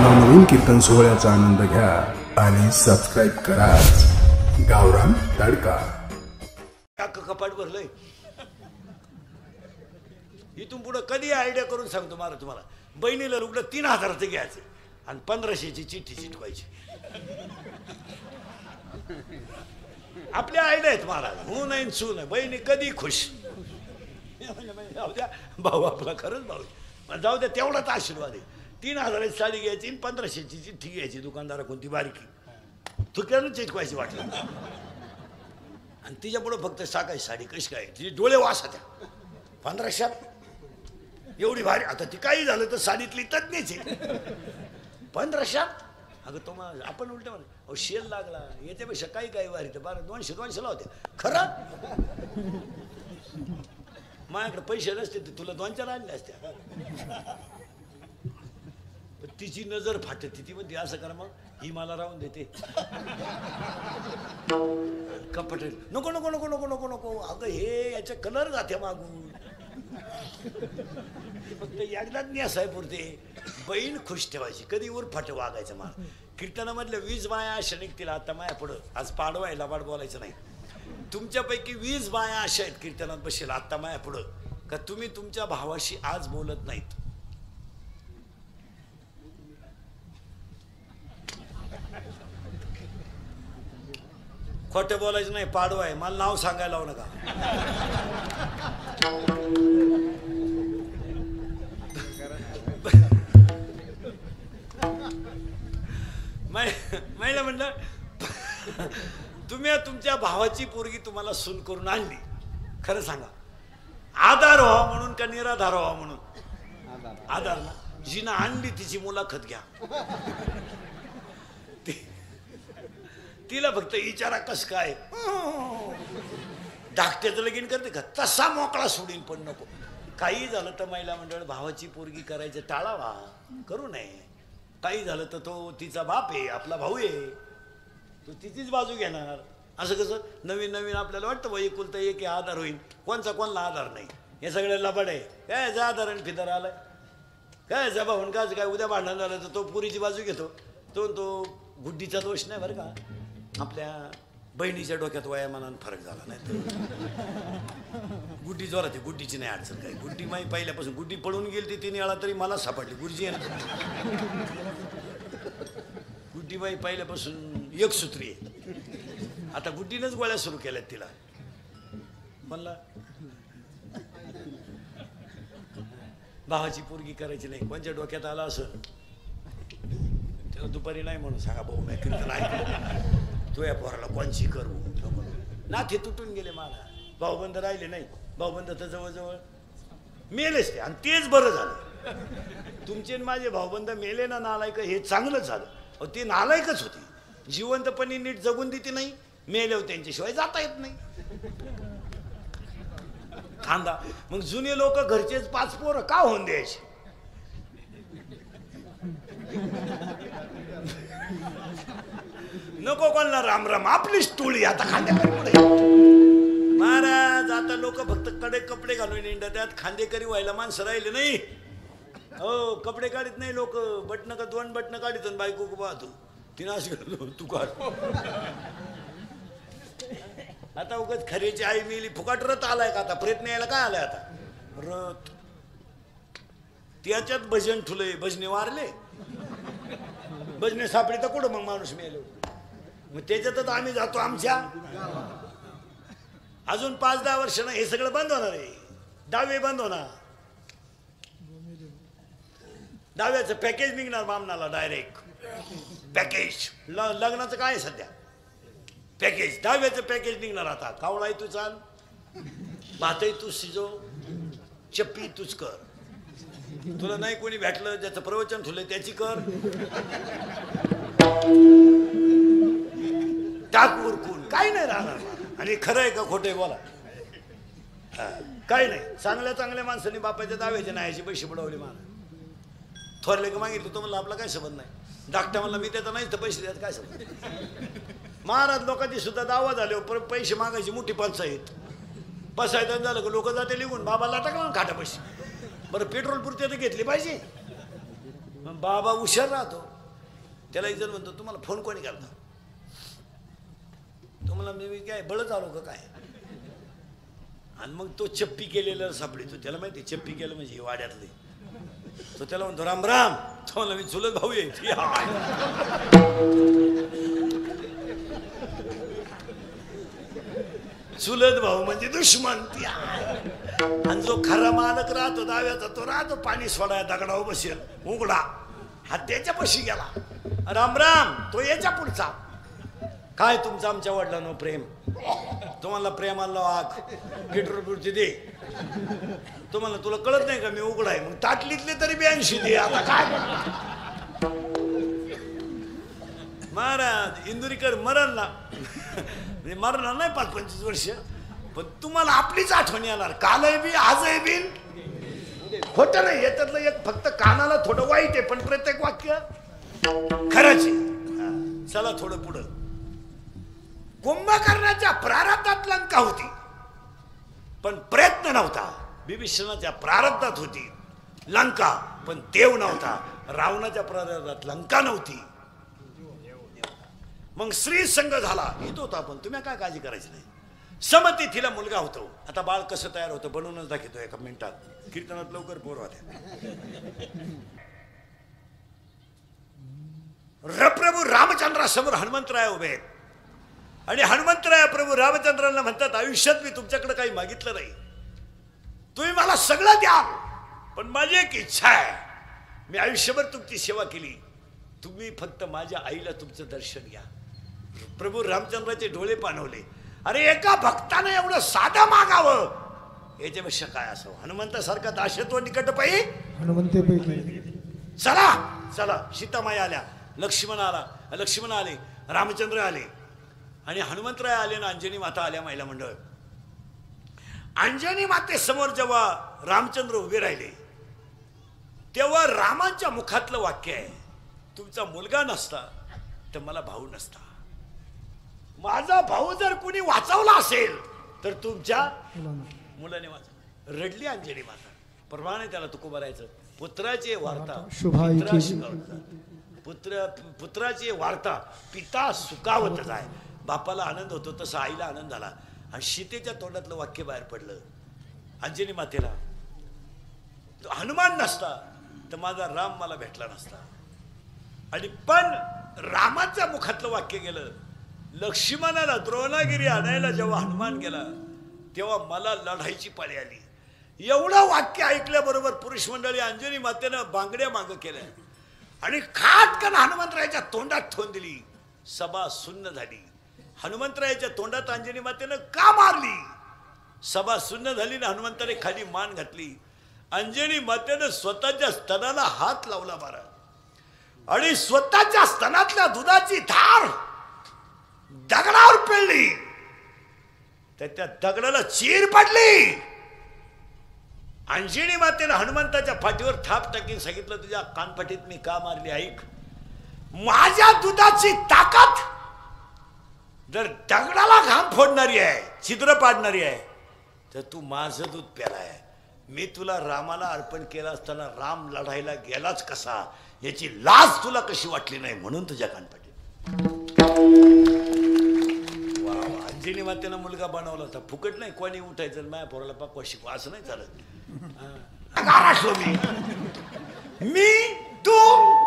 नवनवीन कीर्तन सोहळ्याचा आनंद घ्या आणि सबस्क्राइब करा गावरान तडका. कपाट भरलंय. इथून पुढे कधी आयडिया करून सांगतो मला तुम्हाला. बहिणीला रुग्ण 3000चं घ्यायचं आणि 1500ची चिठ्ठी चिटवायची. आपल्या आयडिया आहेत महाराज. हो नाही सू नाही. बहिणी कधी खुश. जाऊ द्या भाऊ आपला खरंच भाऊ. जाऊ द्या तेवढाच आशीर्वाद आहे. 3000ची साडी घ्यायची 1500ची चिठ्ठी घ्यायची दुकानदारा कोणती बारीकी चुक्यानं चिटवायची वाटलं. आणि तिच्या पुढे फक्त साकायची साडी कशी काय तिचे डोळे वासाच्या 1500 एवढी भारी. आता ती काही झालं तर साडीतली तज्ञच आहे. 1500 अगं तो आपण उलट म्हणे अहो शेल लागला याच्यापेक्षा काही काही वारी तर 200 होत्या खरं. माझ्याकडे पैसे नसते तर तुला 2-4 आणले असत्या. तिची नजर फाटते. ती म्हणते असं करा मग ही मला राहून देते. कपट नको नको नको नको नको नको. अगं हे याचे कलर जाते मागून. फक्त एकदाच न्यासाय पुरते. बहीण खुश ठेवायची. कधी उरफाट वागायचं मला. कीर्तनामधल्या 20 बाया अशा निघतील आता माया पुढं. आज पाडवायला वाट बोलायचं नाही. तुमच्यापैकी 20 बाया अशा आहेत कीर्तनात बसेल आता माया पुढं का तुम्ही तुमच्या भावाशी आज बोलत नाहीत. खोटं बोलायचं नाही. पाडवा आहे. मला नाव सांगायला लावू नका. महिला म्हणलं तुम्ही तुमच्या भावाची पोरगी तुम्हाला सून करून आणली. खरं सांगा आधार व्हा म्हणून का निराधार व्हा म्हणून. आधार ना. जिनं आणली तिची मुलाखत घ्या. तिला फक्त विचारा कस काय धाकट्याचं लगीन करते का तसा मोकळा सोडीन पण नको. काही झालं तर महिला मंडळ भावाची पोरगी करायचं टाळावा. करू नये. काही झालं तर तो तिचा बाप आहे आपला भाऊ आहे तो तिचीच बाजू घेणार. असं कसं नवीन नवीन आपल्याला वाटतं बाई एकुलता एक आधार होईल. कोणचा कोणला आधार नाही. हे सगळं लबाड आहे. काय जा आधार आणि फिदार आलाय काय जबा होऊन का काय उद्या भांडण झालं तर तो पुरीची बाजू घेतो. तो गुड्डीचा दोष नाही बरं का. आपल्या बहिणीच्या डोक्यात वयामानानं फरक झाला नाही तर गुड्डी जोरात आहे. गुड्डीची नाही अडचण काय. गुड्डी माही पहिल्यापासून गुड्डी पळून गेली ती 3 वेळा तरी मला सापडली. गुरुजी गुड्डी बाई पहिल्यापासून एकसूत्री आहे. आता गुड्डीनंच गोळ्या सुरू केल्यात तिला. म्हणला भावाची पोरगी करायची नाही. कोणच्या डोक्यात आला असं त्याला दुपारी नाही म्हणून सांगा भाऊ मी कीर्तन ऐकलं तो या पोराला कोणची करू नाथे तुटून गेले. मला भाऊबंद राहिले नाही. भाऊबंद तर जवळजवळ मेलेच ते. आणि तेच बरं झालं. तुमचे माझे भाऊबंद मेले ना नालायक हे चांगलंच झालं. अहो ते नालायकच होती. जिवंतपणी नीट जगून देते नाही. मेल्यावर त्यांच्याशिवाय जाता येत नाही. खांदा मग जुने लोक घरचेच 5 पोरं का होऊन द्यायचे. नको कोणला राम राम आपलीच टोळी आता खांदेकरी पुढे महाराज. आता लोक फक्त कडे कपडे घालून इंडा त्यात खांदेकरी व्हायला माणसं राहिले नाही. हो कपडे काढत नाही लोक. बटणं का 2 बटणं काढत बायको पाहतो तिनं असं तू काढ. आता उगाच खरेची आई मिली फुकाट रथ आलाय का आता. प्रयत्न यायला काय आलाय आता रथ. त्याच्यात भजन ठुले भजने वारले. भजने सापडे तर कुठं मग माणूस मेलो. मग त्याच्यातच आम्ही जातो आमच्या. अजून 5-10 वर्षानं हे सगळं बंद होणार आहे. दहावे बंद होणार. दहाव्याचं पॅकेज निघणार बामणाला डायरेक्ट पॅकेज. लग्नाचं काय आहे सध्या पॅकेज. 10व्याचं पॅकेज निघणार आता. कावळाही तू चाल भातही तू शिजव चप्पी तूच कर. तुला नाही कोणी भेटलं ज्याचं प्रवचन ठुलं त्याची कर. टाक उरकून काही नाही राहणार. आणि खरं आहे का खोटं आहे बोला. काही नाही. चांगल्या चांगल्या माणसांनी बापाच्या दाव्याचे नाहीचे पैसे बुडवले. मला थोरले का मागितलं तो म्हणलं आपला काय संबंध नाही. धाकटा म्हणला मी त्याचा नाही तर पैसे द्यायचं काय संबंध. महाराज लोकांची सुद्धा दावा झाले पैसे मागायची मोठी पंचायत. बसायचं झालं का लोक जाते लिहून बाबाला टाकला खाटा पैसे. बरं पेट्रोल पुरते तर घेतले पाहिजे. बाबा हुशार राहतो. त्याला एक जण म्हणतो तुम्हाला फोन कोणी केला? तुम्हाला मी काय बळच आलो का काय? आणि मग तो चप्पी केलेला सापडतो. त्याला माहिती चप्पी केलं म्हणजे वाड्यातले. तो त्याला म्हणतो राम राम. तो म्हणला मी चुलत भाऊ आहे. चुलत भाऊ म्हणजे दुश्मन. आणि जो खरा मालक राहतो दाव्याचा तो राहतो पाणी सोडाय दगडावर बसेल उघडा. हा त्याच्यापाशी गेला राम राम. तो याच्या पुढचा काय तुमचं आमच्या वडिलांनो प्रेम. तुम्हाला प्रेमाला वाघ गिटरपुरची दे. तुम्हाला तुला कळत नाही का मी उघडाय. मग ताटलीतले तरी 82 दे. आता काय महाराज इंदुरीकर मरण ना म्हणजे मरणार नाही 5-25 वर्ष. पण तुम्हाला आपलीच आठवण येणार. कालही बी आजही बी खोटं नाही. याच्यातलं एक फक्त कानाला थोडं वाईट आहे पण प्रत्येक वाक्य खरंच आहे. चला थोडं पुढं. कुंभकर्णाच्या प्रारब्धात लंका होती पण प्रयत्न नव्हता. विभीषणाच्या प्रारब्धात होती लंका पण देव नव्हता. रावणाच्या प्रारब्धात लंका नव्हती. मग श्री संघ झाला येत होता. पण तुम्ही काय काळजी करायची नाही. समतिथीला मुलगा होतो. आता बाळ कसं तयार होतं बनवूनच दाखवतो एका मिनिटात. कीर्तनात लवकर पोरवा द्या. प्रभू रामचंद्रासमोर हनुमंतराय उभे आहेत. आणि हनुमंतराय प्रभू रामचंद्रांना म्हणतात आयुष्यात मी तुमच्याकडे काही मागितलं नाही. तुम्ही मला सगळं द्या पण माझी एक इच्छा आहे. मी आयुष्यभर तुमची सेवा केली. तुम्ही फक्त माझ्या आईला तुमचं दर्शन घ्या. प्रभू रामचंद्राचे डोळे पाणवले. अरे एका भक्ताने एवढं साधं मागावं याच्यापेक्षा काय असावं. हनुमंतासारखा दाशत्व निकट पायी चला चला. सीतामाई आल्या. लक्ष्मण आले. रामचंद्र आले आणि हनुमंतराय आले ना अंजनी माता आल्या. महिला मंडळ अंजनी मातेसमोर जेव्हा रामचंद्र उभे राहिले तेव्हा रामांच्या मुखातलं वाक्य आहे तुमचा मुलगा नसता तर मला भाऊ नसता. माझा भाऊ जर कुणी वाचवला असेल तर तुमच्या मुलाने वाचवला. रडली अंजनी माता. प्रमाणे त्याला तुकोबा राहायचं. पुत्राची वार्ता पुत्राची वार्ता पिता सुखावतच आहे. बापाला आनंद होतो तसा आईला आनंद झाला. आणि सीतेच्या तोंडातलं वाक्य बाहेर पडलं अंजनी मातेला. हनुमान नसता तर माझा राम मला भेटला नसता. आणि पण रामाच्या मुखातलं वाक्य गेलं. लक्ष्मणाला द्रोणागिरी आणायला जेव्हा हनुमान गेला तेव्हा मला लढायची पाळी आली. एवढं वाक्य ऐकल्याबरोबर पुरुष मंडळी अंजनी मातेनं बांगड्या मागं केल्या आणि खाटकन हनुमंतरायाच्या तोंडात ठेवून दिली. सभा सुन्न झाली. हनुमंतरायाच्या तोंडात अंजनी मातेनं का मारली? सभा सुन्न झाली ना. हनुमंताने खाली मान घातली. अंजनी मातेनं स्वतःच्या स्तनाला हात लावला मारा आणि स्वतःच्या स्तनातल्या दुधाची धार दगडावर पडली. त्या दगडाला चीर पडली. अंजनी मातेनं हनुमंताच्या पाठीवर थाप टाकीन सांगितलं तुझ्या कानपाठीत मी का मारली ऐक. माझ्या दुधाची ताकद जर दगडाला घाम फोडणारी आहे छिद्र पाडणारी आहे तर तू माझं दूध प्यालाय. मी तुला रामाला अर्पण केलं असताना राम लढायला गेलाच कसा याची लाज तुला कशी वाटली नाही म्हणून तुझ्या कानपाठीत. वा वा. अंजनी मातेनं मुलगा बनवला होता. फुकट नाही. कोणी उठायचं माझ्या पोराला पाकवा शिकू असं नाही चालत. मी तू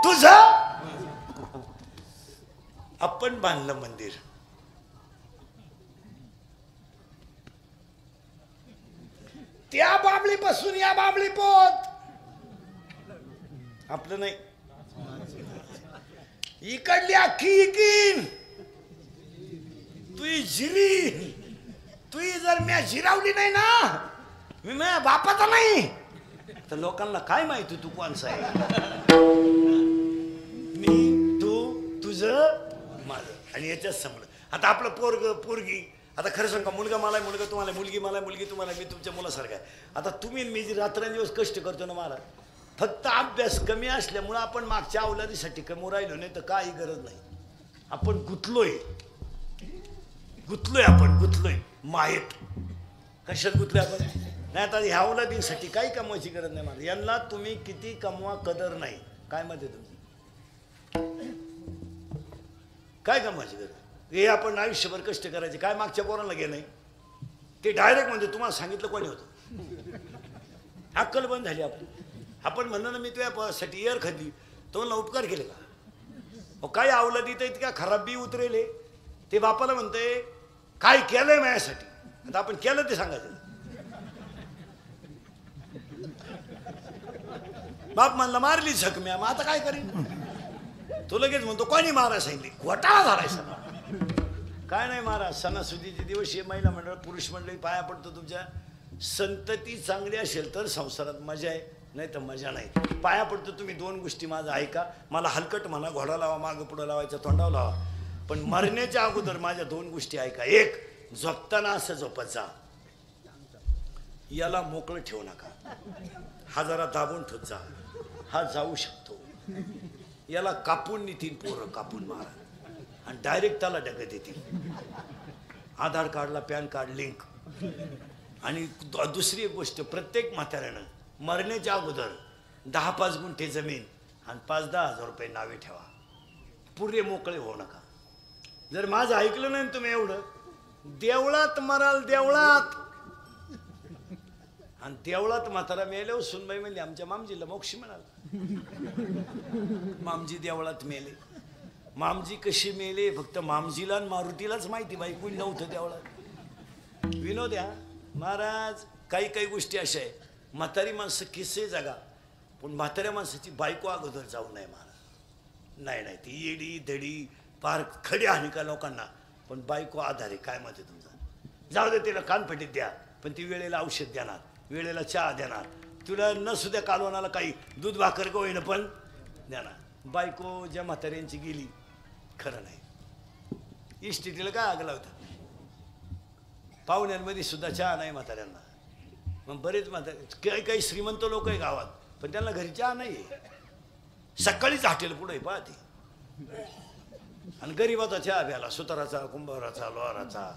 तुझं आपण बांधलं मंदिर. त्या बाबळीपासून या बाबळी पोत आपलं नाही. इकडली अख्खी इकीन तुझी जिरी. तुझी जर मी जिरावली नाही ना मी माझ्या बापाचा नाही तर लोकांना काय माहिती तू कोणचा आहे. मी तू तुझं माझं आणि याच्यात समजलं. आता आपलं पोरगी आता खरं सांगा मुलगा मला मुलगा तुम्हाला मुलगी मला मुलगी तुम्हाला मी तुमच्या मुलासारखा आहे. आता तुम्ही मी जी रात्रंदिवस कष्ट करतो ना मला फक्त अभ्यास कमी असल्यामुळं आपण मागच्या अवलादीसाठी कमी राहिलो नाही तर काही गरज नाही. आपण गुंतलोय आपण गुंतलोय मायेत. कशात गुंतलोय आपण नाही. आता ह्या अवलादीसाठी काही कमवायची गरज नाही मला. यांना तुम्ही किती कमवा कदर नाही. काय मध्ये तुमची काय कामाची गरज? हे आपण आयुष्यभर कष्ट करायचे, काय मागच्या पोरांना गेलं ते डायरेक्ट म्हणजे तुम्हाला सांगितलं कोणी होतं? अक्कल बंद झाली आपली. आपण म्हणलं ना मी तुझ्यासाठी एअर खाल्ली, तो मला उपकार केले का? काय आवलं तिथं इतक्या खराब बी उतरेले, ते बापाला म्हणतंय काय केलंय माझ्यासाठी. आता आपण केलं ते सांगायचं. बाप म्हणला मारली झक म्या, मग आता काय करीन? तो लगेच म्हणतो कोणी मारा सांगितली, घोटाळा झालाय. काय नाही महाराज, सणासुदीचे दिवस हे महिला मंडळ पुरुष मंडळी पाया पडतो. तुमच्या संतती चांगली असेल तर संसारात मजा आहे, नाही तर मजा नाही. पाया पडतो तुम्ही 2 गोष्टी माझं ऐका. मला हलकट म्हणा, घोडा लावा, मागं पुढं लावायचं, तोंडावर लावा, पण मरण्याच्या अगोदर माझ्या 2 गोष्टी ऐका. एक, झोपताना असं झोपत जा, याला मोकळं ठेवू नका, हा जरा दाबून ठेवत जा, हा जाऊ शकतो. याला कापून नेतील पोरं, कापून मारा आणि डायरेक्ट त्याला डगत येतील. आधार कार्डला पॅन कार्ड लिंक. आणि दुसरी एक गोष्ट, प्रत्येक म्हाताऱ्यानं मरण्याच्या अगोदर 10-5 गुंठे जमीन आणि 5-10 हजार रुपये नावे ठेवा. पुरे मोकळे होऊ नका. जर माझं ऐकलं नाही तुम्ही एवढं, देवळात मराल, देवळात. आणि देवळात म्हातारा मेल्यावर सुनबाई म्हणली आमच्या मामजीला मोक्ष मिळाला. मामजी देवळात मेले. मामजी कशी मेले फक्त मामजीला आणि मारुतीलाच माहिती, बाई कोणी नव्हतं देवळात. विनोद या महाराज, काही काही गोष्टी अशा आहे, म्हातारी माणसं किस्से जगा, पण म्हाताऱ्या माणसाची बायको अगोदर जाऊ नये महाराज. नाही नाही, ती येडी धडी पार खडी हानी का लोकांना, पण बायको आधारे. काय मत आहे तुमचं? जाऊ दे, तिला कानफटीत द्या, पण ती वेळेला औषध देणार, वेळेला चहा देणार, तुला न सुद्धा कालवणाला काही दूध भाकर का होईना पण देणार. बायको ज्या म्हाताऱ्यांची गेली, खरं नाही. इस्टेटीला काय आग लावतात? पाहुण्यांमध्ये सुद्धा चहा नाही म्हाताऱ्यांना. मग बरेच म्हातारे, काही काही श्रीमंत लोक आहे गावात, पण त्यांना घरी चहा नाही. सकाळीच हॉटेल पुढे पाहते. आणि गरीबाचा चहा प्याला, सुताराचा, कुंभाराचा, लोहाराचा.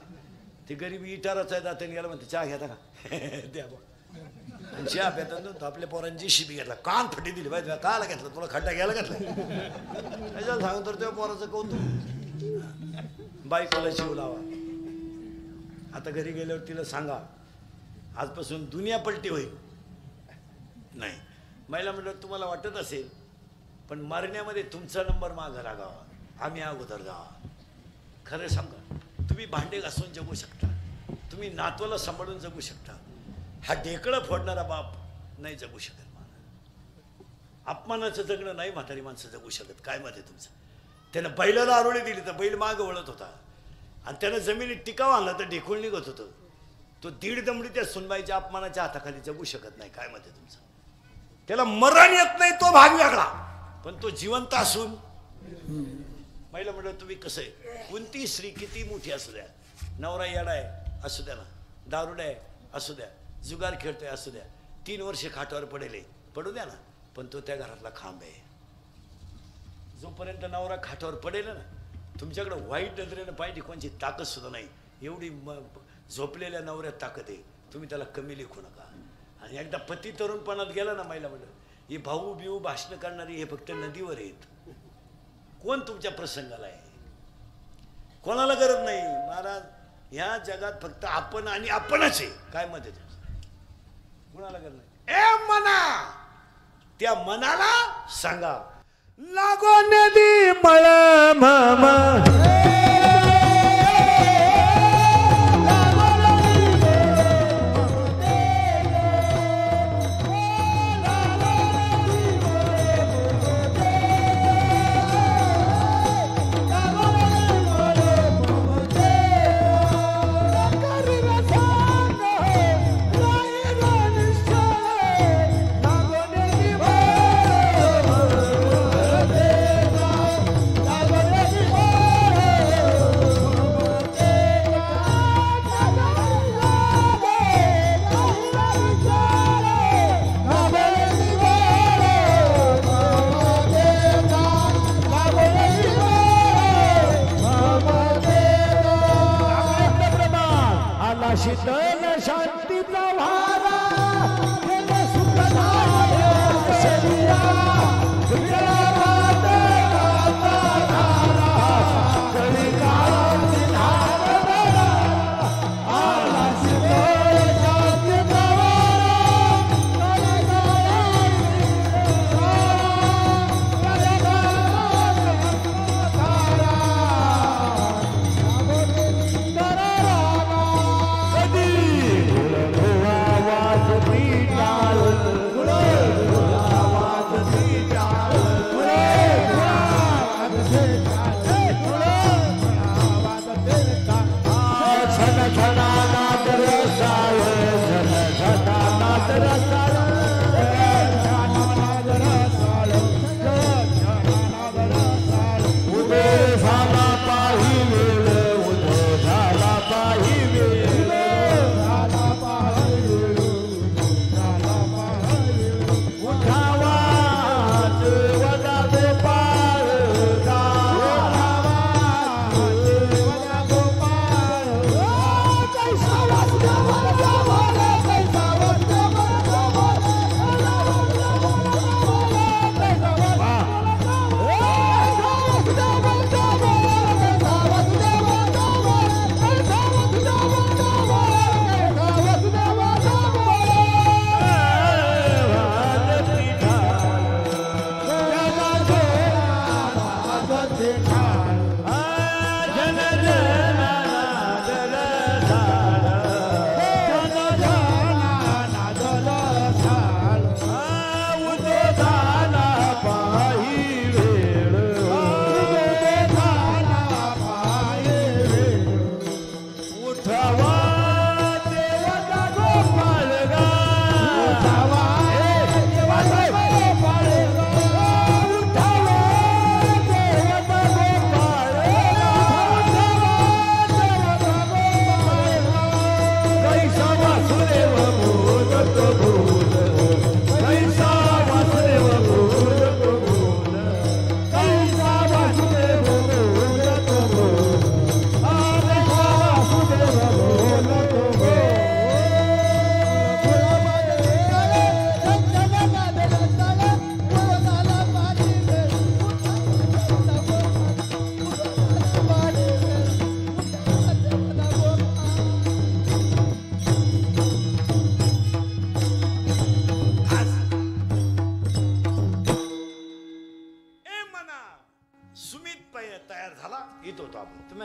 ते गरीब इटाराचा आहे, दातन गेला म्हणते चहा घेता का? द्या बा. आणि चहा प्याता आपल्या पोरांची शिबी घेतला, कान फटी दिली पाहिजे. काला घेतला तुला, खड्डा घ्यायला घेतला त्याच्याला सांगून तर तेव्हा पोराचं कौतुक. बायकोला शिव लावा. आता घरी गेल्यावर तिला सांगा आजपासून दुनिया पलटी होईल. नाही, महिला म्हणलं तुम्हाला वाटत असेल, पण मरण्यामध्ये तुमचा नंबर मागं लागावा, आम्ही अगोदर जावा. खरं सांगा, तुम्ही भांडे घासून जगू शकता, तुम्ही नातवाला सांभाळून जगू शकता. हा ढेकळं फोडणारा बाप नाही जगू शकत. अपमानाचं जगणं नाही म्हातारी माणसं जगू शकत. काय मत आहे तुमचं? त्यानं बैलाला आरोळी दिली तर बैल मागं वळत होता, आणि त्यानं जमिनीत टिकाव आणला तर ढेकूळ निघत होतं. तो 1.5 दमडी त्या सुनबाईच्या अपमानाच्या हाताखाली जगू शकत नाही. काय मत आहे तुमचं? त्याला मरण येत नाही, तो भाग वेगळा, पण तो जिवंत असून. महिला म्हणलं तुम्ही कसं आहे, कोणती स्त्री किती मोठी असू द्या, नवरा येडा आहे असू द्या ना, दारुडा आहे असू द्या, जुगार खेळतोय असू द्या, 3 वर्ष खाटावर पडेले पडू द्या ना, पण तो त्या घरातला खांब आहे. जोपर्यंत नवरा खाटावर पडेल ना, तुमच्याकडे वाईट नजरेनं पाहिजे कोणची ताकद सुद्धा नाही. एवढी झोपलेल्या नवऱ्यात ताकद आहे. तुम्ही त्याला कमी लेखू नका. आणि एकदा पती तरुणपणात गेला ना, महिला म्हणलं हे भाऊ बिऊ भाषण करणारी हे फक्त नदीवर आहेत. कोण तुमच्या प्रसंगाला आहे? कोणाला गरज नाही महाराज. ह्या जगात फक्त आपण आणि आपणच आहे. काय मत आहे तुमचं? कोणाला गरज नाही. ए मना, त्या मनाला सांगा लागो नदी मळ मामा.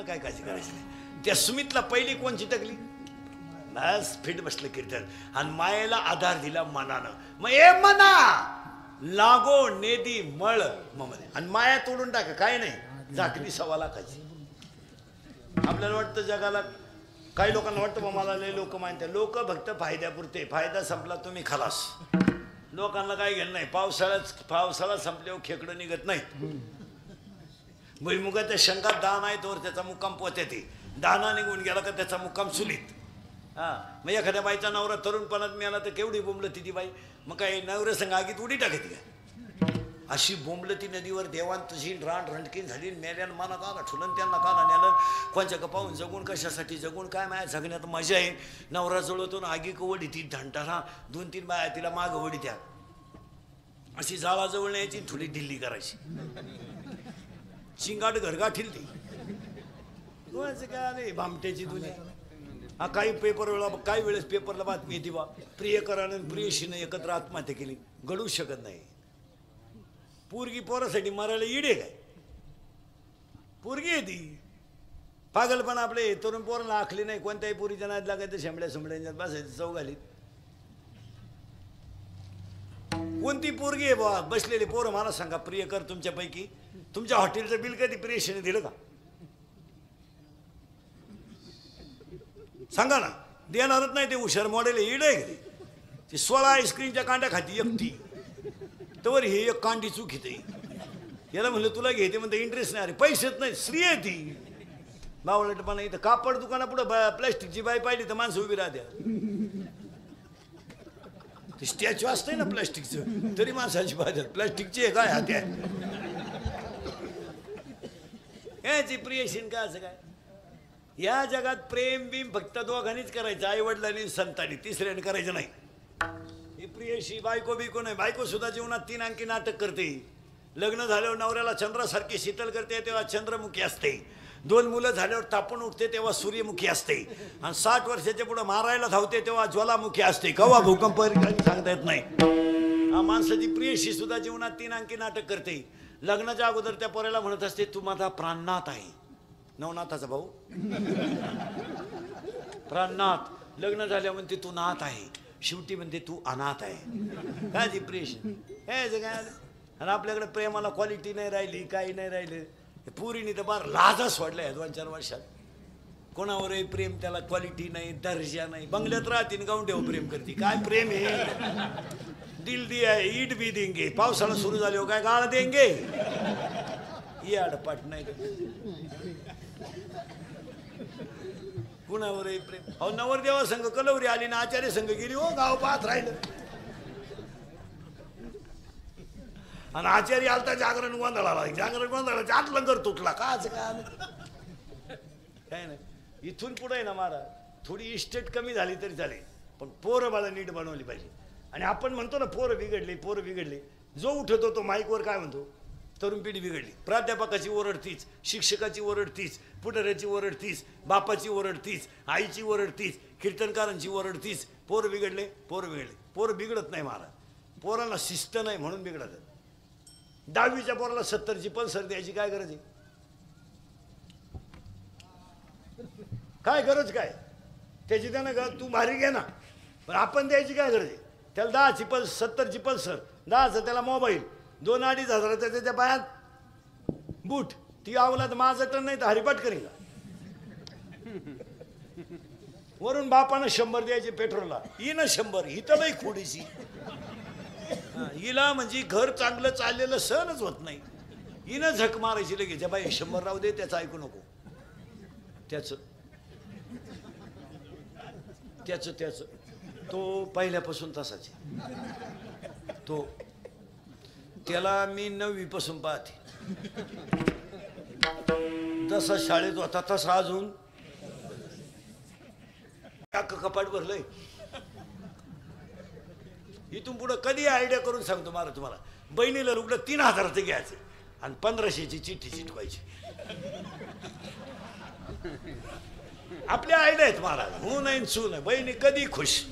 काय काळजी करायची नाही. त्या सुमितला पहिली कोण चिटकली? बस फिट बसलं कीर्तन आणि मायेला आधार दिला मनानं. मग ए मना लागो नेदी मळ ममध्ये आणि माया तोडून टाका. काय नाही झाकली 1.25 लाखाची. आपल्याला वाटतं जगाला, काही लोकांना वाटतं मला लय लोक मानतात. लोक फक्त फायद्यापुरते, फायदा संपला तुम्ही खलास. लोकांना काय घेणं नाही. पावसाळा संपल्यावर खेकडं निघत नाहीत. भुईमुगाच्या शंकात दाना आहे तोवर त्याचा मुक्काम पोहते. दाना निघून गेला का त्याचा मुक्काम चुलीत. मग एखाद्या बाईचा नवरा तरुणपणात मिळाला तर केवढी बोंबलती ती बाई. मग काही नवऱ्या संग आगीत उडी टाकते का? अशी बोंबलती नदीवर देवान तुझी रान रणकीन झाली. मेल्यान मनात आला ठुलन त्यांना काना नेलं. कोणच्या का पाहून जगून कशासाठी जगून काय माया जगण्यात मजा आहे. नवरा जवळतून आगी वडी ती धंटाला 2-3 बाया तिला माग वडी त्या. अशी जाळाजवळ न्यायची थोडी ढिल्ली करायची. शिंगाट घरगाठील ती. कोणाचं काय आले भामट्याची दुनिया. काही काही वेळेस पेपरला बातमी येते बा प्रियकरानं प्रियशीनं एकत्र आत्महत्या केली. घडू शकत नाही. पोरगी पोरासाठी मरायला इडे काय? पोरगी आहे ती. पागलपण आपले तरुण पोरांना आखली नाही. कोणत्याही पोरीच्या नाद लागायचं शेंबड्या सोंबड्यांच्यात बसायचं चौघालीत. कोणती पोरगी आहे बा बसलेली पोरं मला सांगा. प्रियकर तुमच्यापैकी तुमच्या हॉटेलचं बिल कधी प्रियशीने दिलं का? सांगा ना. देणारच नाही. ते हुशार मॉडेल इड आहे की ते 16 आईस्क्रीमच्या कांड्या खाती एकटी. तर हे एक कांडी चूक येते. याला म्हणलं तुला घेते म्हणते इंटरेस्ट नाही. अरे पैसेच नाही. स्त्री आहे ती. बावळटपणा. इथं कापड दुकाना पुढं प्लॅस्टिकची बाई पाहिली तर माणसं उभी राहत्या. ते स्टॅच्यू असतंय ना प्लॅस्टिकचं तरी माणसाची बाजार प्लॅस्टिकची आहे काय हात्या. याची प्रियशीन काय असं काय? या जगात प्रेम बिम फक्त दोघांनीच करायचं. आई वडिलांनी संतांनी. तिसऱ्याने करायचं नाही. ही प्रियशी बायको बिको नाही. बायको सुद्धा जीवनात 3 अंकी नाटक करते. लग्न झाल्यावर नवऱ्याला चंद्रासारखी शीतल करते तेव्हा चंद्रमुखी असते. 2 मुलं झाल्यावर तापून उठते तेव्हा सूर्यमुखी असते. आणि 60 वर्षाच्या पुढे मारायला धावते तेव्हा ज्वालामुखी असते. कवा भूकंप सांगता येत नाही. माणसाची प्रियशी सुद्धा जीवनात 3 अंकी नाटक करते. लग्नाच्या अगोदर त्या पोराला म्हणत असते तू माझा प्राणनाथ आहे. नवनाथाचा भाऊ प्राणनाथ. लग्न झाल्या म्हणते तू नाथ आहे. शेवटी म्हणते तू अनाथ आहे. काय ती प्रियशी हे काय? आणि आपल्याकडे प्रेमाला क्वालिटी नाही राहिली. काही नाही राहिलं. पुरीने तर बार लाजा सोडल्या 2-4 वर्षात. कोणावरही प्रेम, त्याला क्वालिटी नाही, दर्जा नाही. बंगल्यात राहतीन गाऊन ठेव प्रेम करते. काय प्रेम आहे? दिल दिया ईट भी देंगे. पावसाळा सुरू झाल्यावर काय गाळ देंगे? याडपाट नाही. कुणावरही प्रेम. अहो नवरदेवा संघ कलवरी आली ना, आचार्य संघ गेली हो, गाव पाहत राहिलं. आणि आचार्य आलता जागरण गोंधळाला. जागरण गोंधळाच्या आत लंगर तुटला. काच काय नाही. इथून पुढे ना महाराज थोडी इस्टेट कमी झाली तरी चालेल, पण पोरं मला नीट बनवली पाहिजे. आणि आपण म्हणतो ना पोरं बिघडली, पोरं बिघडली. जो उठतो तो माईकवर काय म्हणतो? तरुण पिढी बिघडली. प्राध्यापकाची ओरड तीच, शिक्षकाची ओरड तीच, पुढाऱ्याची ओरड तीच, बापाची ओरड तीच, आईची ओरड तीच, कीर्तनकारांची ओरड तीच. पोरं बिघडले, पोरं बिघडले. पोरं बिघडत नाही महाराज, पोरांना शिस्त नाही म्हणून बिघडत. 10वीच्या पोराला 70ची पल्सर द्यायची काय गरज आहे? काय गरज काय त्याची? त्यानं तू भारी घे ना, पण आपण द्यायची काय गरज आहे? त्याला 10ची पल्स, 70ची पल्सर, 10चा त्याला मोबाईल, 2-2.5 हजाराचा त्याच्या पायात बूट. ती अवलाद माझं तर नाही तर हरिपाठ करेल. वरून बापानं 100 द्यायचे पेट्रोलला, हिनं 100. ही तर नाही खोडीची. हिला म्हणजे घर चांगलं चाललेलं सहनच होत नाही. हिनं झक मारायची लगेच. बाई 100 राहू दे, त्याचं ऐकू नको. त्याचं तो पहिल्यापासून तसाच. तो त्याला मी 9वी पासून पाहते. जसा शाळेत होता तसा अजून कपाट भरलंय. इथून पुढं कधी आयडिया करून सांगतो मला तुम्हाला. बहिणीला रुग्ण 3000चं घ्यायचं आणि 1500ची चिठ्ठी चिटवायची. आपल्या आयडिया आहेत महाराज. हो नाही सू नाही. बहिणी कधी खुश.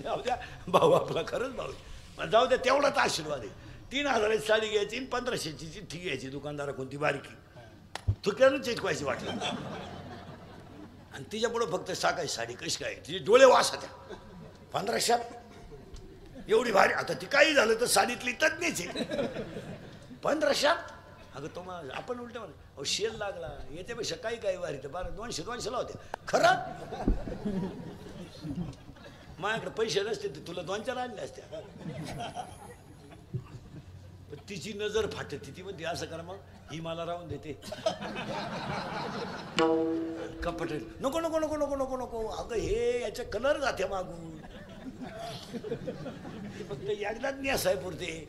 जाऊ द्या भाऊ आपला, खरंच भाऊ जाऊ द्या, तेवढाच आशीर्वाद आहे. 3000ची साडी घ्यायची, 1500ची चिठ्ठी घ्यायची दुकानदारा कोणती बारकी, तुक्यानं चिटकवायची वाटलं. आणि तिच्या पुढं फक्त साकायची साडी. कशी काय तिचे डोळे वासात्या. 1500 एवढी भारी. आता ती काही झालं तर साडीतली तज्ञच आहे. 1500 अगं तो मग आपण उलट म्हणा, अहो शेल लागला याच्यापेक्षा काही वारी तर 200 ला होत्या. खरं माझ्याकडे पैसे नसते ते तुला 2-4 आणले असत्या. पण तिची नजर फाटते. ती म्हणते असं करा, मग ही मला राहून देते. कपट नको नको नको नको नको नको. अगं हे याचे कलर जाते मागून. फक्त एकदाच न्यासाय पुरते.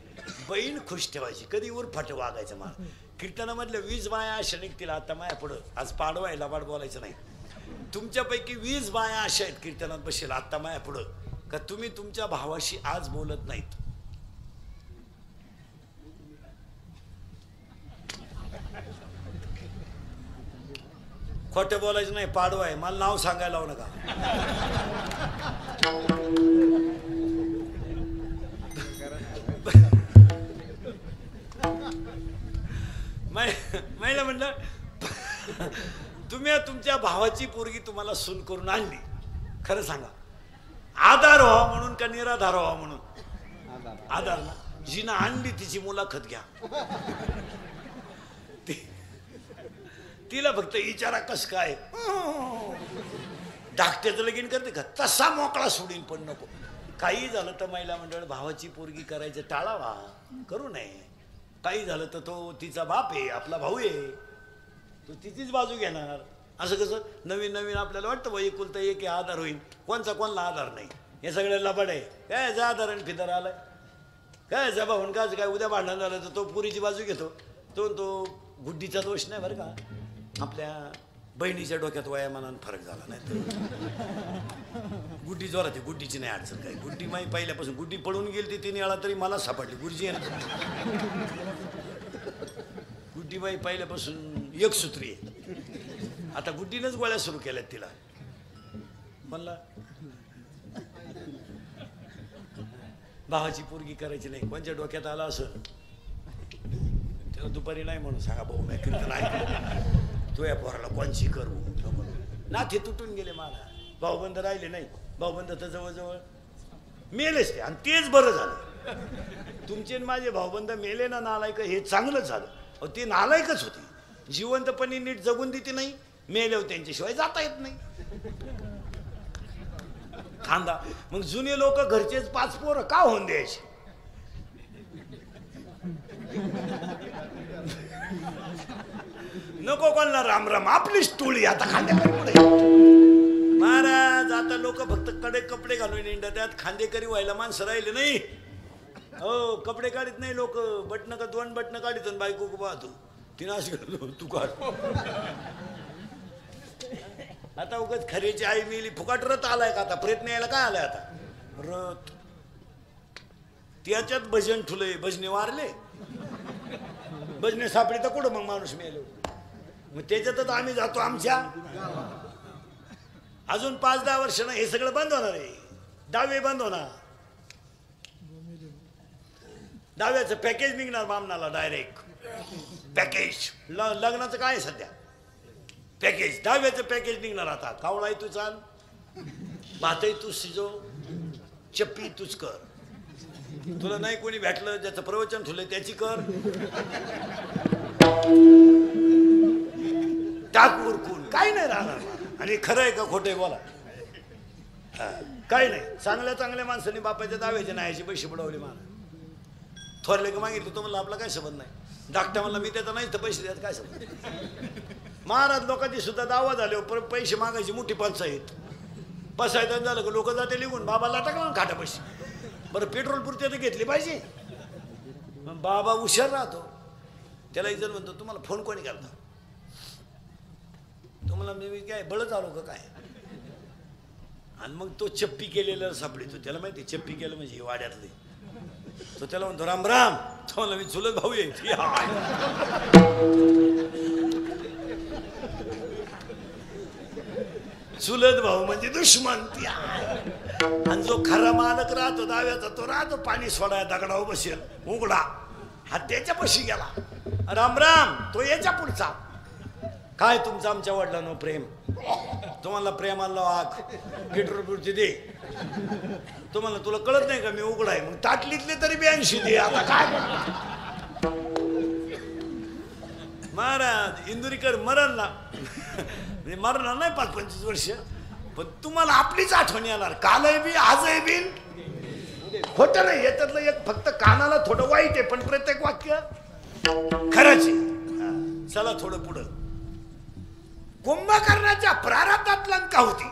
बहीण खुश ठेवायची, कधी उरफाट वागायचं. मला कीर्तनामधल्या 20 बाया अशा निघतील आता माया पुढं. आज पाडवायला वाट बोलायचं नाही. तुमच्यापैकी 20 बाया अशा आहेत कीर्तनात बसेल आता माया पुढं, का तुम्ही तुमच्या भावाशी आज बोलत नाहीत. खोटं बोलायचं नाही. पाडवा आहे, मला नाव सांगायला लावू नका. महिला म्हणलं तुम्ही तुमच्या भावाची पोरगी तुम्हाला सून करून आणली, खरं सांगा आधार व्हावा म्हणून का निराधार व्हावा म्हणून? आधार ना. जिनं आणली तिची मुलाखत घ्या. तिला फक्त विचारा कस काय धाकट्याचं लगीन करते का? तसा मोकळा सोडीन पण नको. काही झालं तर महिला मंडळ भावाची पोरगी करायचं टाळावा, करू नये. काही झालं तर तो तिचा बाप आहे, आपला भाऊ आहे, तो तिचीच बाजू घेणार. असं कसं नवीन नवीन आपल्याला वाटतं बाई एकुलता एक आधार होईल, कोणचा कोणला आधार नाही. हे सगळं लबाड आहे. काय जा आधार आणि फिदार आलाय काय जा भाऊन काच काय उद्या भांडण झालं तर तो पुरीची बाजू घेतो. तो गुड्डीचा दोष नाही बरं का. आपल्या बहिणीच्या डोक्यात वयामानानं फरक झाला नाही तर गुड्डी जोरात आहे. गुड्डीची नाही अडचण काय. गुड्डी माई पहिल्यापासून गुड्डी पळून गेली ती 3 वेळा तरी मला सापडली. गुरुजी आहे ना गुड्डी माई पहिल्यापासून एकसूत्री आहे. आता गुड्डीनंच गोळ्या सुरू केल्यात तिला. म्हणला भावाची पोरगी करायची नाही. कोणच्या डोक्यात आला असं त्याला दुपारी नाही म्हणून सांगा भाऊ नाही कीर्तन आहे तो या पोराला कोणची करू नाथे तुटून गेले. मला भाऊबंद राहिले नाही. भाऊबंद तर जवळजवळ मेलेच ते. आणि तेच बरं झालं. तुमचे माझे भाऊबंद मेले ना नालायक, हे चांगलं झालं. ते नालायकच होती. जिवंतपणी नीट जगून देते नाही मेल्यावर त्यांच्याशिवाय जाता येत नाही. खांदा मग जुने लोक घरचेच 5 पोरं का होऊन द्यायचे? नको कोणाला राम राम, आपलीच टोळी आता खांदेकरी पुढे. महाराज आता लोक फक्त कडे कपडे घालून इंडा, त्यात खांदेकरी व्हायला माणसं राहिले नाही. हो कपडे काढत नाही लोक, बटन का 2 बटन काढत बायको पाहतो तिनं असं तू काढ. आता उगाच खरेची आई मिली फुकाट रथ आलाय का? आता प्रयत्न यायला काय आलाय आता? रथ त्याच्यात भजन ठुले, भजने वारले, भजने सापडे तर कुठं मग माणूस मेलो. मग त्याच्यातच आम्ही जातो आमच्या. अजून 5-10 वर्ष ना हे सगळं बंद होणार आहे. दहावे बंद होणार, दहाव्याचं पॅकेज निघणार मामनाला डायरेक्ट पॅकेज. लग्नाचं काय आहे सध्या? पॅकेज. 10व्याचं पॅकेज निघणार आता. कावळाही तू चाल, भातही तूच शिजव, चप्पी तूच कर. तुला नाही कोणी भेटलं ज्याचं प्रवचन ठुलंय त्याची कर. टाक उरकून, काही नाही राहणार. आणि खरं आहे का खोटं आहे बोला? काही नाही. चांगल्या चांगल्या माणसांनी बापाच्या दाव्याचे नाहीचे पैसे बुडवले. मला थोरले का मागितलं तो म्हणलं आपला काय संबंध नाही. धाकटा म्हणला मी त्याचा नाही तर पैसे द्यायचं काय संबंध. महाराज लोकांची सुद्धा दावा झाले, पण पैसे मागायची मोठी पंचायत. बसायचं झालं का लोक जाते लिहून बाबाला टाकला खाटा पैसे. बरं पेट्रोल पुरते तर घेतली पाहिजे. मग बाबा हुशार राहतो. त्याला एक जण म्हणतो तुम्हाला फोन कोणी करता? तुम्हाला मी काय बळच आलो का काय? आणि मग तो चप्पी केलेला सापडतो. त्याला माहिती चप्पी केलं म्हणजे वाड्यातले. तो त्याला म्हणतो राम राम. तो म्हणला मी चुलत भाऊ आहे. चुलत भाऊ म्हणजे दुश्मन. आणि जो खरा मालक राहतो दाव्याचा तो राहतो पाणी सोडाय दगडावर बसेल उघडा. हा त्याच्यापाशी गेला राम राम. तो याच्या पुढचा काय तुमचं आमच्या वडिलांनो प्रेम. तुम्हाला प्रेमाला वाघ पेट्रोल पुरती दे. तुम्हाला तुला कळत नाही का मी उघडा आहे? मग ताटलीतले तरी 82 दे. आता काय महाराज इंदुरीकर मरण ना मरणार नाही 5-25 वर्ष, पण तुम्हाला आपलीच आठवण येणार. कालही बी आजही बी. खोटं नाही. याच्यातलं एक फक्त कानाला थोडं वाईट आहे, पण प्रत्येक वाक्य खरंच आहे. चला थोडं पुढं. कुंभकर्णाच्या प्रारब्धात लंका होती,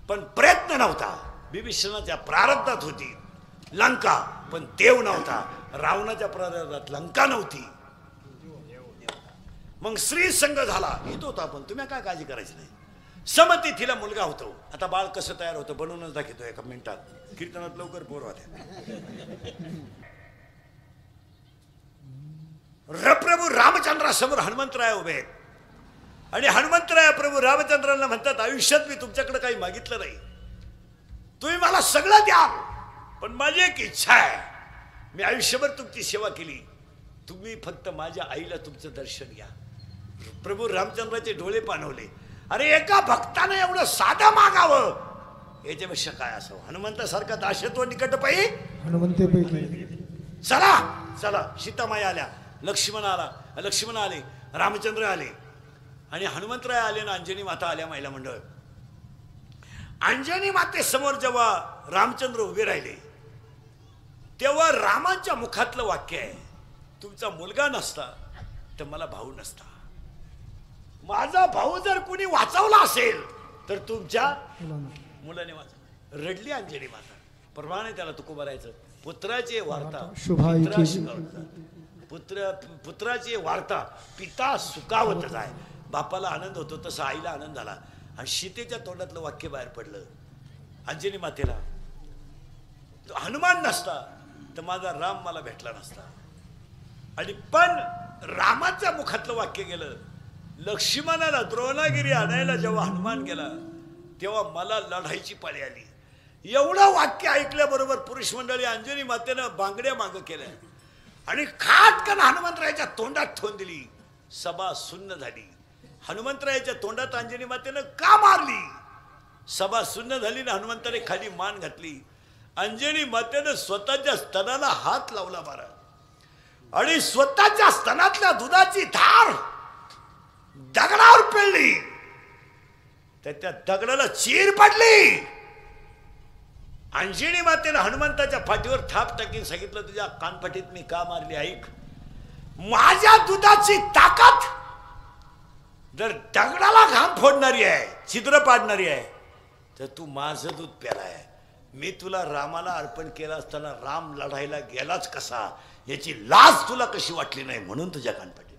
पण प्रयत्न नव्हता. विभीषणाच्या प्रारब्धात होती लंका, पण देव नव्हता. रावणाच्या प्रारब्धात लंका नव्हती. मग श्री संघ झाला येत होता. पण तुम्ही काय काळजी करायची नाही. समतिथीला मुलगा होतो. आता बाळ कसं तयार होतं बनवूनच दाखवतो एका मिनिटात. कीर्तनात लवकर पोर होत्या. प्रभू रामचंद्रासमोर हनुमंतराय उभे आहेत. आणि हनुमंतराय प्रभू रामचंद्रांना म्हणतात आयुष्यात मी तुमच्याकडे काही मागितलं नाही. तुम्ही मला सगळं द्या, पण माझी एक इच्छा आहे. मी आयुष्यभर तुमची सेवा केली. तुम्ही फक्त माझ्या आईला तुमचं दर्शन घ्या. प्रभू रामचंद्राचे डोळे पाणवले. अरे एका भक्ताने एवढं साधं मागावं याच्यापेक्षा काय असावं. हनुमंतासारखा दाशत्व निकट पायी हनुमंते. चला चला. सीतामाई आल्या, लक्ष्मण आले, रामचंद्र आले आणि हनुमंतराय आले ना अंजनी माता आल्या. महिला मंडळ अंजनी मातेसमोर जेव्हा रामचंद्र उभे राहिले तेव्हा रामाच्या मुखातलं वाक्य आहे, तुमचा मुलगा नसता तर मला भाऊ नसता. माझा भाऊ जर कुणी वाचवला असेल तर तुमच्या मुलाने वाचवला. रडली अंजनी माता. प्रमाणे त्याला तुको भरायचं. पुत्राचे वार्ता पुत्राची वार्ता पिता सुखावत जाय. बापाला आनंद होतो तसा आईला आनंद झाला. आणि सीतेच्या तोंडातलं वाक्य बाहेर पडलं अंजनी मातेला, हनुमान नसता तर माझा राम मला भेटला नसता. आणि पण रामाच्या मुखातलं वाक्य गेलं. लक्ष्मणाला द्रोणागिरी आणायला जेव्हा हनुमान गेला तेव्हा मला लढायची पाळी आली. एवढं वाक्य ऐकल्याबरोबर पुरुष मंडळी अंजनी मातेनं बांगड्या मागं केल्या आणि खाटकन हनुमंतरायाच्या तोंडात ठेवून दिली. सभा सुन्न झाली. हनुमंतरायाच्या तोंडात अंजनी मातेनं का मारली? सभा सुन्न झाली ना. हनुमंताने खाली मान घातली. अंजनी मातेनं स्वतःच्या स्तनाला हात लावला मारा आणि स्वतःच्या स्तनातल्या दुधाची धार दगडावर पेळली तर त्या दगडाला चीर पडली. अंजनी मातेनं हनुमंताच्या फाटीवर थाप टाकीन सांगितलं तुझ्या कानपाटीत मी का मारली ऐक. माझ्या दुधाची ताकद जर दगडाला घाम फोडणारी आहे, छिद्र पाडणारी आहे, तर तू माझं दूध प्यालाय. मी तुला रामाला अर्पण केलं असताना राम लढायला गेलाच कसा याची लाज तुला कशी वाटली नाही म्हणून तुझ्या कानपाटीत.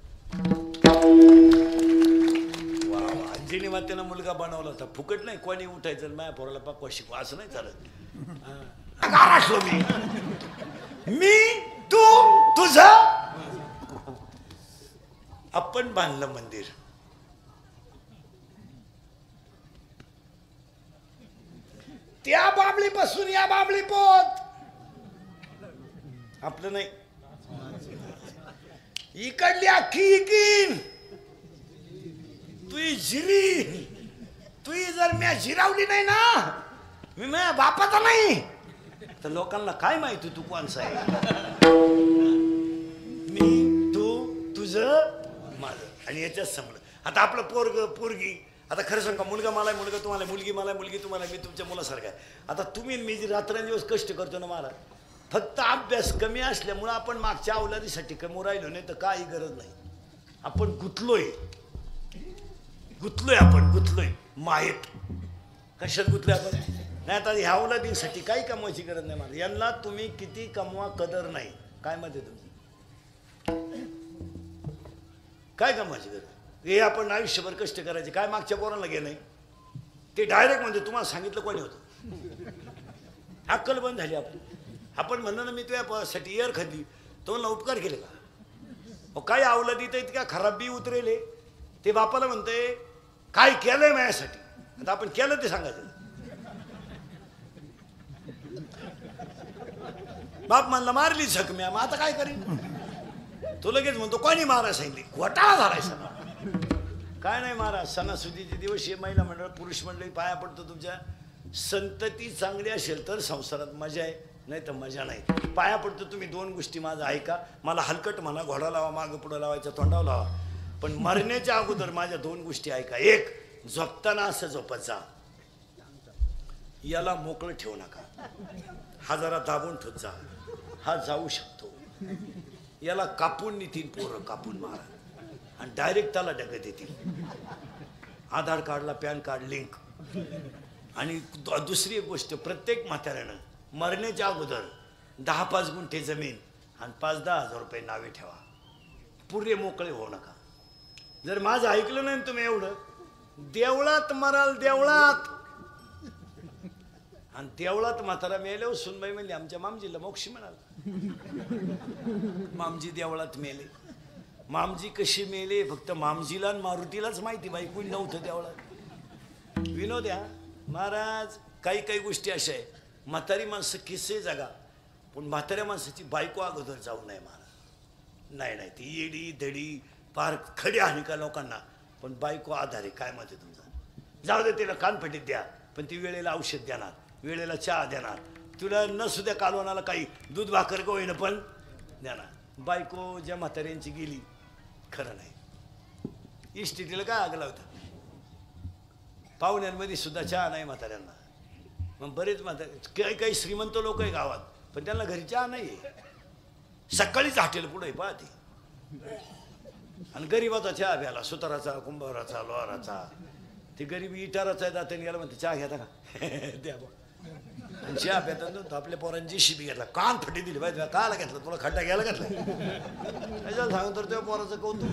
वा वा. अंजनी मातेनं मुलगा बनवला होता, फुकट नाही. कोणी उठायचं माझ्या पोराला पाकवा शिकवा असं नाही चालत. मी तू तुझं आपण बांधलं मंदिर. त्या बाबळीपासून या बाबळी पोत आपलं नाही. इकडली अख्खी इकीन तुझी जिरी तुझी जर मी जिरावली नाही ना, मी माझ्या बापाचा नाही तर लोकांना काय माहिती तू कोणचा आहे. मी तू तुझं माझं आणि याच्यात संपलं. आता आपलं पोरग पोरगी, आता खरं सांगा, मुलगा मला मुलगा तुम्हाला, मुलगी मला मुलगी तुम्हाला, मी तुमच्या मुलासारखा आहे. आता तुम्ही मी जी रात्रंदिवस कष्ट करतो ना, मला फक्त अभ्यास कमी असल्यामुळं आपण मागच्या अवलादीसाठी कमी राहिलो, नाही तर काही गरज नाही. आपण गुंतलोय आपण गुंतलोय मायेत. कशात गुंतलोय आपण नाही. आता ह्या अवलादींसाठी काही कमवायची गरज नाही. मला यांना तुम्ही किती कमवा कदर नाही. काय मध्ये तुमचं काय कमवायची गरज. हे आपण आयुष्यभर कष्ट करायचे. काय मागच्या पोरांना गेलं नाही ते डायरेक्ट म्हणजे तुम्हाला सांगितलं कोणी होतं. अक्कल बंद झाली आपली. आपण म्हणलं ना मी तुझ्यासाठी एअर खाल्ली तो म्हणला उपकार केले का. काय अवलादी तर इतक्या खराब बी उतरेले ते बापाला म्हणते काय केलंय माझ्यासाठी. आता आपण केलं ते सांगायचं. बाप म्हणला मारली झकम्या, मग आता काय करीन. तो लगेच म्हणतो कोणी मारा सांगितली. घोटाळा झालाय सणा. काय नाही महाराज, सणासुदीचे दिवस हे महिला मंडळ पुरुष मंडळी पाया पडतो. तुमच्या संतती चांगली असेल तर संसारात मजा आहे, नाही तर मजा नाही. पाया पडतो तुम्ही दोन गोष्टी माझं ऐका. मला हलकट म्हणा, घोडा लावा, मागं पुढं लावायचा, तोंडावर लावा, पण मरण्याच्या अगोदर माझ्या दोन गोष्टी ऐका. एक, झोपताना असं झोपत जा, याला मोकळं ठेवू नका, हा जरा दाबून ठेवत जा, हा जाऊ शकतो. याला कापून नेतील पोरं, कापून मारा आणि डायरेक्ट त्याला डगत येतील. आधार कार्डला पॅन कार्ड लिंक. आणि दुसरी एक गोष्ट, प्रत्येक म्हाताऱ्यानं मरण्याच्या अगोदर 10-5 गुंठे जमीन आणि 5-10 हजार रुपये नावे ठेवा. पुरे मोकळे होऊ नका. जर माझं ऐकलं नाही तुम्ही एवढं, देवळात मराल, देवळात. आणि देवळात म्हातारा मेल्यावर सुनबाई म्हणली आमच्या मामजीला मोक्ष मिळाला. मामजी देवळात मेले. मामजी कशी मेले फक्त मामजीला आणि मारुतीलाच माहिती. बाई कोणी नव्हतं देवळात. विनोद या महाराज, काही काही गोष्टी अशा आहे. म्हातारी माणसं किस्से जगा, पण म्हाताऱ्या माणसाची बायको अगोदर जाऊ नये महाराज. नाही ती येडी धडी पार खडी हानी का लोकांना, पण बायको आधारे. काय मत आहे तुमचा. जाऊ दे, तिला कानफटीत द्या, पण ती वेळेला औषध देणार, वेळेला चहा देणार, तुला न सुद्धा कालवणाला काही दूध भाकर का होईना पण देणार. बायको ज्या म्हाताऱ्यांची गेली खरं नाही. इस्टेटीला काय आग लावतं. पाहुण्यांमध्ये सुद्धा चहा नाही म्हाताऱ्यांना. मग बरेच म्हातारे, काही श्रीमंत लोक आहे गावात, पण त्यांना घरी चहा नाही. सकाळीच हॉटेल पुढे पाहते. आणि गरीबाचा चहा प्याला, सुताराचा, कुंभाराचा, लोहाराचा. ते गरीबी इटाराचा दात्याने गेला म्हणते चहा घेता का. द्या बा. आणि चहा प्यातात आपल्या पोरांची शिबी घेतला, कान फटी दिली पाहिजे. काला घेतला तुला खड्डा घ्यायला घेतला. त्याच्यात सांगून तर तेव्हा पोराचं कौतुक.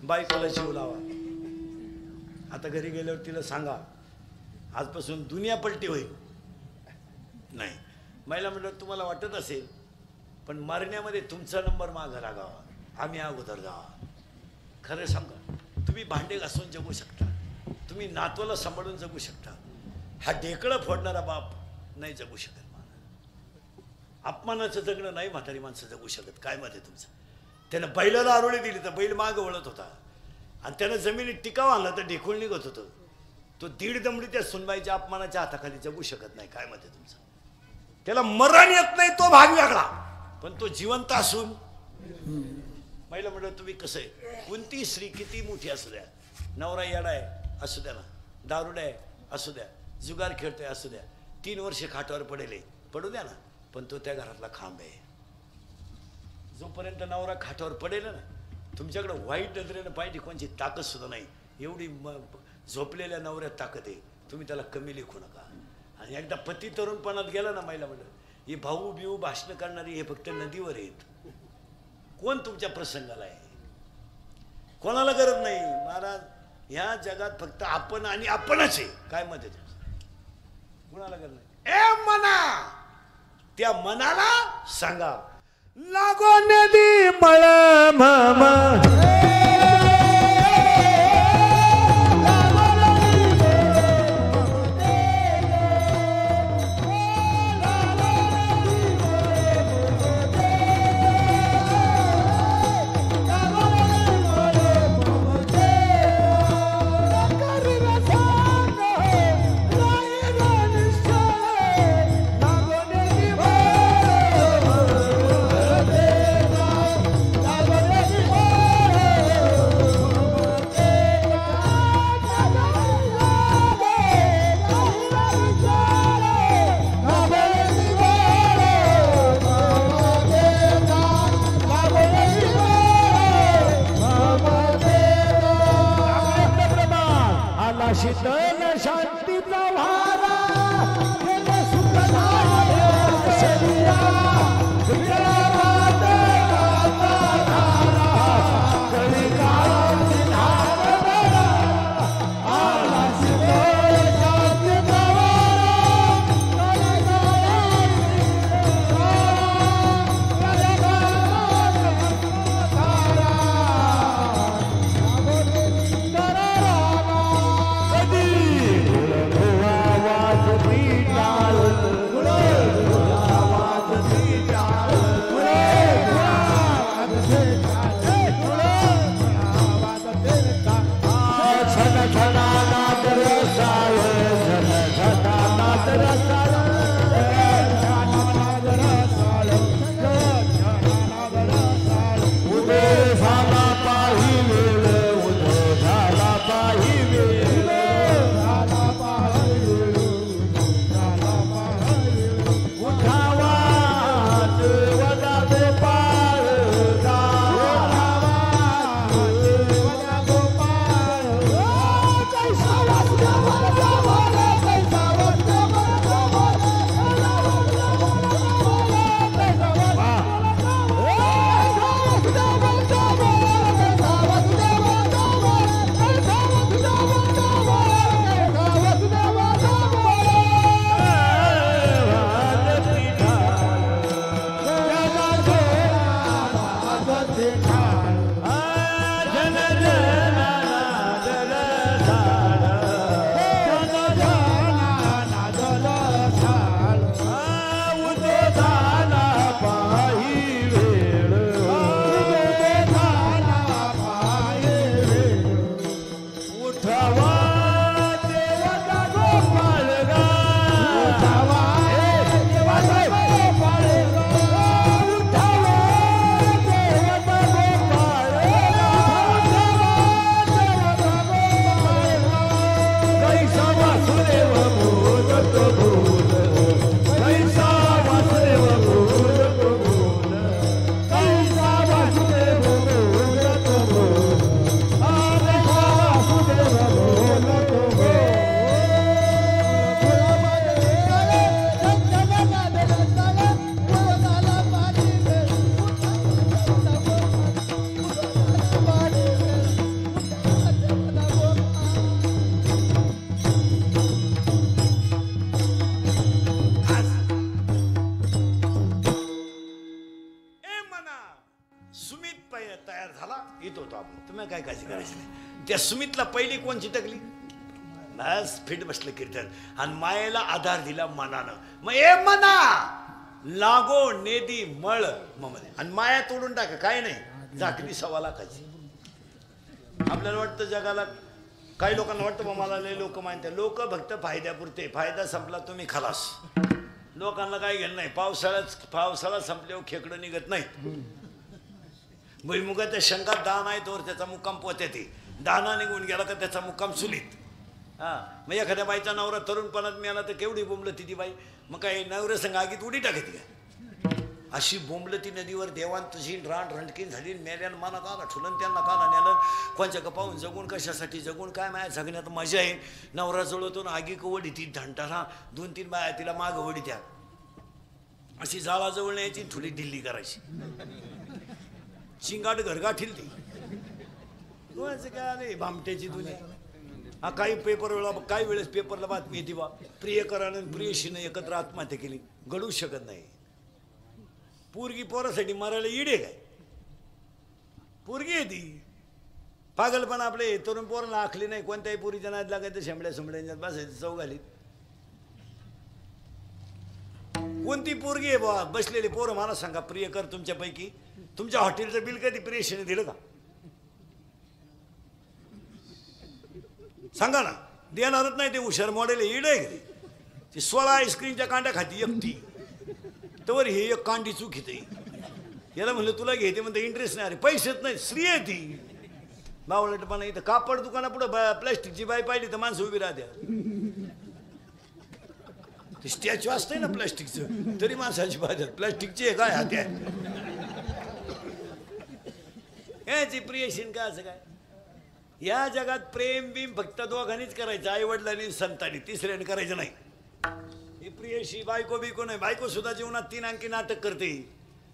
बायकोला शिव लावा. आता घरी गेल्यावर तिला सांगा आजपासून दुनिया पलटी होईल. नाही, महिला मंडळ तुम्हाला वाटत असेल, पण मरण्यामध्ये तुमचा नंबर मागं लागावा, आम्ही अगोदर जावा. खरं सांगा, तुम्ही भांडे घासून जगू शकता, तुम्ही नातवाला सांभाळून जगू शकता. हा ढेकळं फोडणारा बाप नाही जगू शकत. अपमानाचं जगणं नाही म्हातारी माणसं जगू शकत. काय मत आहे तुमचं. त्यानं बैलाला आरोळी दिली तर बैल मागं वळत होता, आणि त्यानं जमिनीत टिकाव आणला तर ढेकूळ निघत होतं. तो 1.5 दमडी त्या सुनबाईच्या अपमानाच्या हाताखाली जगू शकत नाही. काय मत आहे तुमचं. त्याला मरण येत नाही तो भाग वेगळा, पण तो जिवंत असून. महिला म्हणलं तुम्ही कसं आहे, कोणती स्त्री किती मोठी असू द्या, नवरा येडा आहे असू द्या ना, दारुडा आहे असू द्या, जुगार खेळतोय असू द्या, 3 वर्ष खाटावर पडेल पडू द्या ना, पण तो त्या घरातला खांब आहे. जोपर्यंत नवरा खाटावर पडेल ना, तुमच्याकडे वाईट नजरेनं पाहिजे कोणची ताकद सुद्धा नाही. एवढी झोपलेल्या नवऱ्यात ताकद आहे. तुम्ही त्याला कमी लेखू नका. आणि एकदा पती तरुणपणात गेला ना, महिला म्हणलं हे भाऊ बिऊ भाषण करणारी हे फक्त नदीवर आहेत. कोण तुमच्या प्रसंगाला आहे? कोणाला गरज नाही महाराज. ह्या जगात फक्त आपण आणि आपणच आहे. काय मत आहे? कोणाला गरज नाही. ए मना, त्या मनाला सांगा लागो नदी मळ मम. शीतल शांतीचा वारा त्या सुमितला पहिली कोण चिटकली? बस फिट बसलं कीर्तन. आणि मायेला आधार दिला मनानं. मग ए मना लागो नेदी मळ मम. आणि माया तोडून टाका, काय नाही झाकली 1.25 लाखाची. आपल्याला वाटतं जगाला, काही लोकांना वाटतं मला लय लोक मानतात. लोक फक्त फायद्यापुरते. फायदा संपला तुम्ही खलास. लोकांना काय घेणं नाही. पावसाळा संपल्यावर खेकडं निघत नाही. भुईमुगाच्या शंकात दाना आहे तोवर त्याचा मुक्काम पोत्यात आहे. दाना निघून गेला का त्याचा मुक्काम चुलीत. हा मग एखाद्या बाईचा नवरा तरुणपणात मिळाला तर केवढी बोंबलती ती बाई. मग काय नवऱ्या संग आगीत उडी टाकते काय? अशी बोंबलती नदीवर देवान तशी रान रणकीन झाली. मेल्यान मनात आला ठुलन त्यांना काला नेलं. कोणच्या पाहून जगून कशासाठी जगून काय माया जगण्यात मजा आहे. नवरा जळवतो आगी वडी ती ढंटाला 2-3 बाया तिला माग वडी त्या अशी जाळाजवळ न्यायची थोडी ढिल्ली करायची. शिंगाट घरगाठील ती काय आले भामट्याची दुनिया. हा काही काही वेळेस पेपरला बातमी येते बा प्रियकरानं प्रियशीनं एकत्र आत्महत्या केली. घडू शकत नाही. पोरगी पोरासाठी मरायला इडे काय? पोरगी आहे ती. पागलपण आपले तरुण पोरांना आखली नाही. कोणत्याही पोरीच्या नाद लागायचं शेंबड्यांच्यात बसायचं चौघालीत. कोणती पोरगी आहे बा बसलेली पोरं मला सांगा प्रियकर तुमच्यापैकी तुमच्या हॉटेलचं बिल कधी प्रियशीने दिलं का? सांगा ना. देणारच नाही. ते हुशार मॉडेल इड आहे ती 16 आईस्क्रीमच्या कांड्या खाती एकटी. तर हे एक कांडी चूक येते. याला म्हणलं तुला घेते म्हणते इंटरेस्ट नाही. अरे पैसेच नाही. स्त्री आहे ती. बावळटपणा इथं कापड दुकानापुढं प्लॅस्टिकची बाई पाहिली तर माणसं उभी राहत्या. ते स्टॅच्यू असतंय ना प्लॅस्टिकचं तरी माणसाची बाजार प्लॅस्टिकची आहे काय हात्या याची प्रियशीन का असं काय? या जगात प्रेम बिम फक्त दोघांनीच करायचं. आई वडिलांनी संतांनी तिसऱ्याने करायचं नाही. ही प्रियशी बायको बिको नाही. बायको सुद्धा जीवनात 3 अंकी नाटक करते.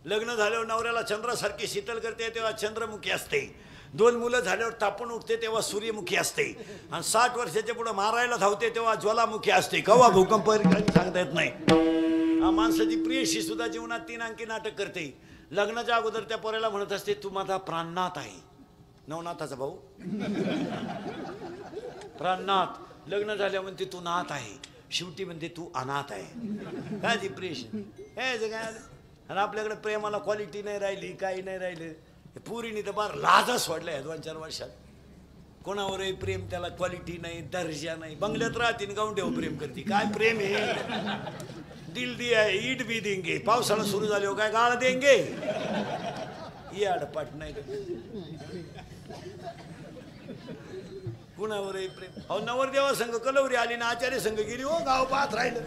लग्न झाल्यावर नवऱ्याला चंद्रासारखी शीतल करते तेव्हा चंद्रमुखी असते. 2 मुलं झाल्यावर तापून उठते तेव्हा सूर्यमुखी असते. आणि 60 वर्षाच्या पुढे मारायला धावते तेव्हा ज्वालामुखी असते. कवा भूकंप सांगता येत नाही. हा माणसाची प्रियशी सुद्धा जीवनात 3 अंकी नाटक करते. लग्नाच्या अगोदर त्या पोराला म्हणत असते तू माझा प्राणनाथ आहे. नवनाथाचा भाऊ प्राणनाथ. लग्न झाल्या म्हणते तू नाथ आहे. शेवटी म्हणते तू अनाथ आहे. काय ती प्रियशी हे काय? आणि आपल्याकडे प्रेमाला क्वालिटी नाही राहिली काही नाही राहिलं. पुरीने तर बार लाजा सोडल्या ह्या 2-4 वर्षात. कोणावरही प्रेम त्याला क्वालिटी नाही दर्जा नाही. बंगल्यात राहतीन गावंड्यावर प्रेम करते. काय प्रेम आहे? दिल दिया है ईट भी देंगे. पावसाळा सुरू झाले हो काय गाळ देंगे. ये अडपाट नाही कुणावरही प्रेम. अहो नवरदेवा संघ कलवरी आली ना आचार्य संघ गेली हो गाव पाहत राहिलं.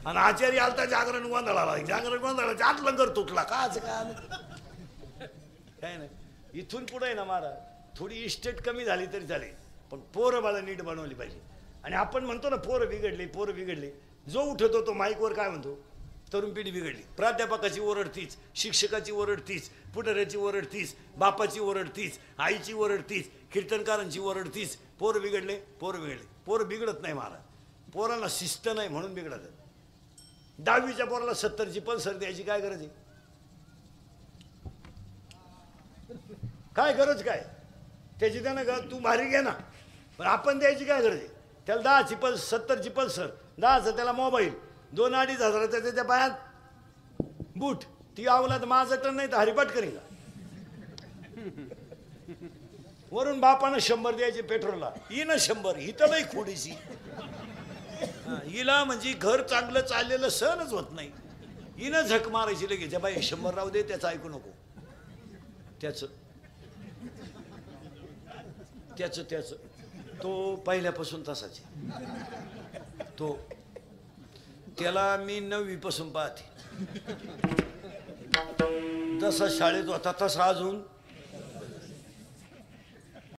आणि आचार्य आलता जागरण गोंधळाला. जागरण गोंधळाला आत लंगर तुटला का असं काय नाही. इथून पुढे आहे ना महाराज थोडी इस्टेट कमी झाली तरी चालेल पण पोरं बाळा नीट बनवली पाहिजे. आणि आपण म्हणतो ना पोरं बिघडले पोरं बिघडले. जो उठवतो तो माईकवर काय म्हणतो तरुण पिढी बिघडली. प्राध्यापकाची ओरड तीच, शिक्षकाची ओरड तीच, पुढाऱ्याची ओरड तीच, बापाची ओरड तीच, आईची ओरड तीच, कीर्तनकारांची ओरड तीच. पोरं बिघडले पोरं बिघडले. पोरं बिघडत नाही महाराज. पोरांना शिस्त नाही म्हणून बिघडत. 10वीच्या पोराला 70ची पल्सर द्यायची काय गरज आहे? काय गरज काय? त्याची त्यानं तू भारी घे ना पण आपण द्यायची काय गरज आहे? त्याला 10ची 70ची पल्सर 10चा त्याला मोबाईल 2-2.5 हजाराचा त्याच्या पायात बूट. ती आवला तर माझं तर नाही तर हरिपाठ करीन का? वरून बापानं 100 द्यायचे पेट्रोलला. हिनं 100. ही तर लई खोडीची. हिला म्हणजे घर चांगलं चाललेलं सहनच होत नाही. हिनं झक मारायची लगेच. बाई 100 राहू दे त्याचं ऐकू नको. त्याचं तो पहिल्यापासून तसाच आहे. तो त्याला मी 9वी पासून पाहते. तसा शाळेत होता तसा अजून